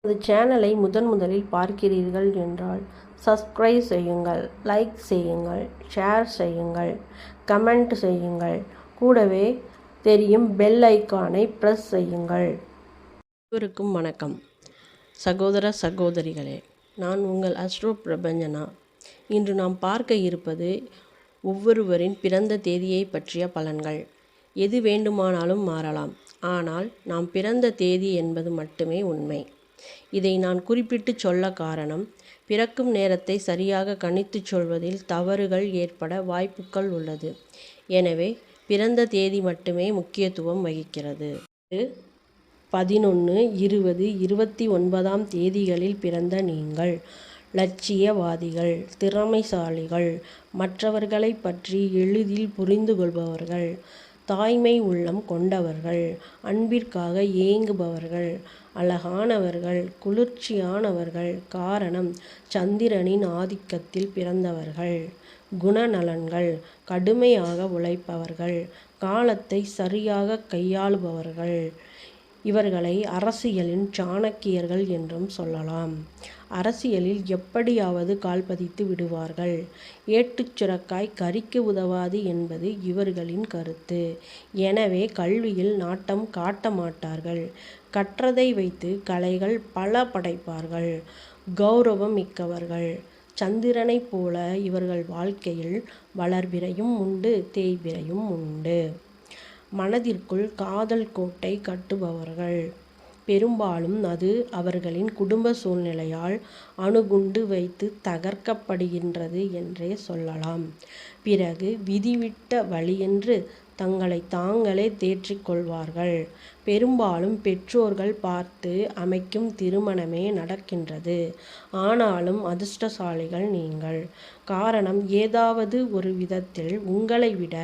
இந்த சேனலை முதலில் பார்க்கிறீர்கள் என்றால் சப்ஸ்கிரைப் செய்யுங்கள், லைக் செய்யுங்கள், ஷேர் செய்யுங்கள், கமெண்ட் செய்யுங்கள். கூடவே தெரியும் பெல் ஐக்கானை பிரஸ் செய்யுங்கள். அனைவருக்கும் வணக்கம். சகோதர சகோதரிகளே, நான் உங்கள் அஸ்ட்ரோ பிரபஞ்சனா. இன்று நாம் பார்க்க இருப்பது ஒவ்வொருவரின் பிறந்த தேதியை பற்றிய பலன்கள். எது வேண்டுமானாலும் மாறலாம், ஆனால் நாம் பிறந்த தேதி என்பது மட்டுமே உண்மை. இதை நான் குறிப்பிட்டு சொல்ல காரணம், பிறக்கும் நேரத்தை சரியாக கணித்து சொல்வதில் தவறுகள் ஏற்பட வாய்ப்புகள் உள்ளது. எனவே பிறந்த தேதி மட்டுமே முக்கியத்துவம் வகிக்கிறது. 11, 20, 29ஆம் தேதிகளில் பிறந்த நீங்கள் லட்சியவாதிகள், திறமைசாலிகள், மற்றவர்களை பற்றி எளிதில் புரிந்து கொள்பவர்கள், தாய்மை உள்ளம் கொண்டவர்கள், அன்பிற்காக ஏங்குபவர்கள், அழகானவர்கள், குளிர்ச்சியானவர்கள். காரணம், சந்திரனின் ஆதிக்கத்தில் பிறந்தவர்கள். குணநலன்கள், கடுமையாக உழைப்பவர்கள், காலத்தை சரியாக கையாளுபவர்கள். இவர்களை அரசியலின் சாணக்கியர்கள் என்றும் சொல்லலாம். அரசியலில் எப்படியாவது கால் பதித்து விடுவார்கள். ஏட்டுச் சுரக்காய் கறிக்கு உதவாது என்பது இவர்களின் கருத்து. எனவே கல்வியில் நாட்டம் காட்ட மாட்டார்கள். கற்றதை வைத்து கலைகள் பல படைப்பார்கள். கௌரவம் மிக்கவர்கள். சந்திரனைப் போல இவர்கள் வாழ்க்கையில் வளர்பிறையும் உண்டு, தேய்பிறையும் உண்டு. மனதிற்குள் காதல் கோட்டை கட்டுபவர்கள். பெரும்பாலும் அது அவர்களின் குடும்ப சூழ்நிலையால் அணுகுண்டு வைத்து தகர்க்கப்படுகின்றது என்றே சொல்லலாம். பிறகு விதிவிட்ட வழியென்று தங்களை தாங்களே தேற்றிக் கொள்வார்கள். பெரும்பாலும் பெற்றோர்கள் பார்த்து அமைக்கும் திருமணமே நடக்கின்றது. ஆனாலும் அதிர்ஷ்டசாலிகள் நீங்கள். காரணம், ஏதாவது ஒரு விதத்தில் உங்களை விட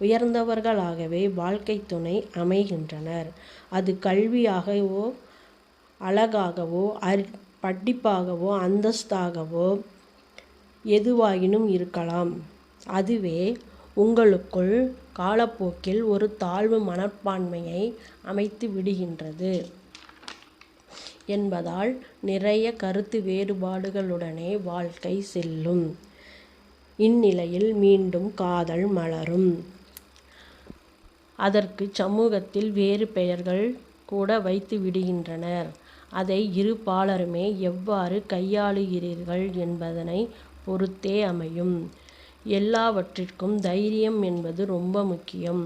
உயர்ந்தவர்களாகவே வாழ்க்கை துணை அமைகின்றனர். அது கல்வியாகவோ, அழகாகவோ, படிப்பாகவோ, அந்தஸ்தாகவோ எதுவாயினும் இருக்கலாம். அதுவே உங்களுக்குள் காலப்போக்கில் ஒரு தாழ்வு மனப்பான்மையை அமைத்து விடுகின்றது என்பதால் நிறைய கருத்து வேறுபாடுகளுடனே வாழ்க்கை செல்லும். இந்நிலையில் மீண்டும் காதல் மலரும். அதற்கு சமூகத்தில் வேறு பெயர்கள் கூட வைத்து விடுகின்றனர். அதை இரு பாலருமே எவ்வாறு கையாளுகிறீர்கள் என்பதனை பொறுத்தே அமையும். எல்லாவற்றிற்கும் தைரியம் என்பது ரொம்ப முக்கியம்.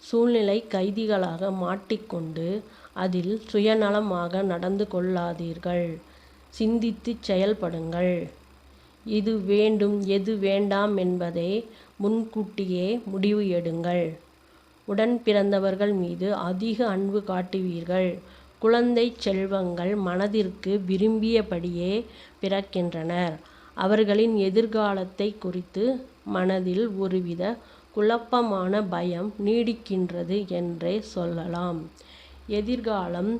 சூழ்நிலை கைதிகளாக மாட்டிக்கொண்டு அதில் சுயநலமாக நடந்து கொள்ளாதீர்கள். சிந்தித்து செயல்படுங்கள். இது வேண்டும், எது வேண்டாம் என்பதை முன்கூட்டியே முடிவு எடுங்கள். உடன் பிறந்தவர்கள் மீது அதிக அன்பு காட்டுவீர்கள். குழந்தை செல்வங்கள் மனதிற்கு விரும்பியபடியே பிறக்கின்றனர். அவர்களின் எதிர்காலத்தை குறித்து மனதில் ஒருவித குழப்பமான பயம் நீடிக்கின்றது என்றே சொல்லலாம். எதிர்காலம்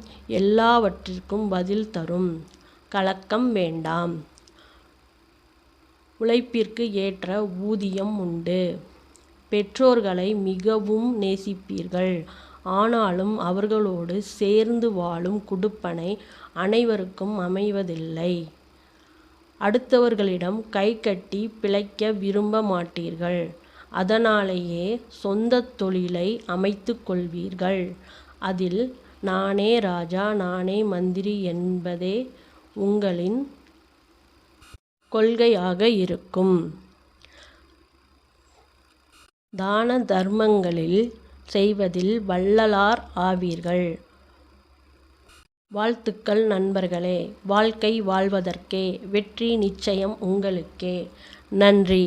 எல்லாவற்றிற்கும் பதில் தரும். கலக்கம் வேண்டாம். உழைப்பிற்கு ஏற்ற ஊதியம் உண்டு. பெற்றோர்களை மிகவும் நேசிப்பீர்கள். ஆனாலும் அவர்களோடு சேர்ந்து வாழும் குடுப்பனை அனைவருக்கும் அமைவதில்லை. அடுத்தவர்களிடம் கைகட்டி பிழைக்க விரும்ப மாட்டீர்கள். அதனாலேயே சொந்த தொழிலை அமைத்து கொள்வீர்கள். அதில் நானே ராஜா, நானே மந்திரி என்பதே உங்களின் கொள்கையாக இருக்கும். தான தர்மங்களில் செய்வதில் வள்ளலார் ஆவீர்கள். வாழ்த்துக்கள் நண்பர்களே. வாழ்க்கை வாழ்வதற்கே. வெற்றி நிச்சயம் உங்களுக்கே. நன்றி.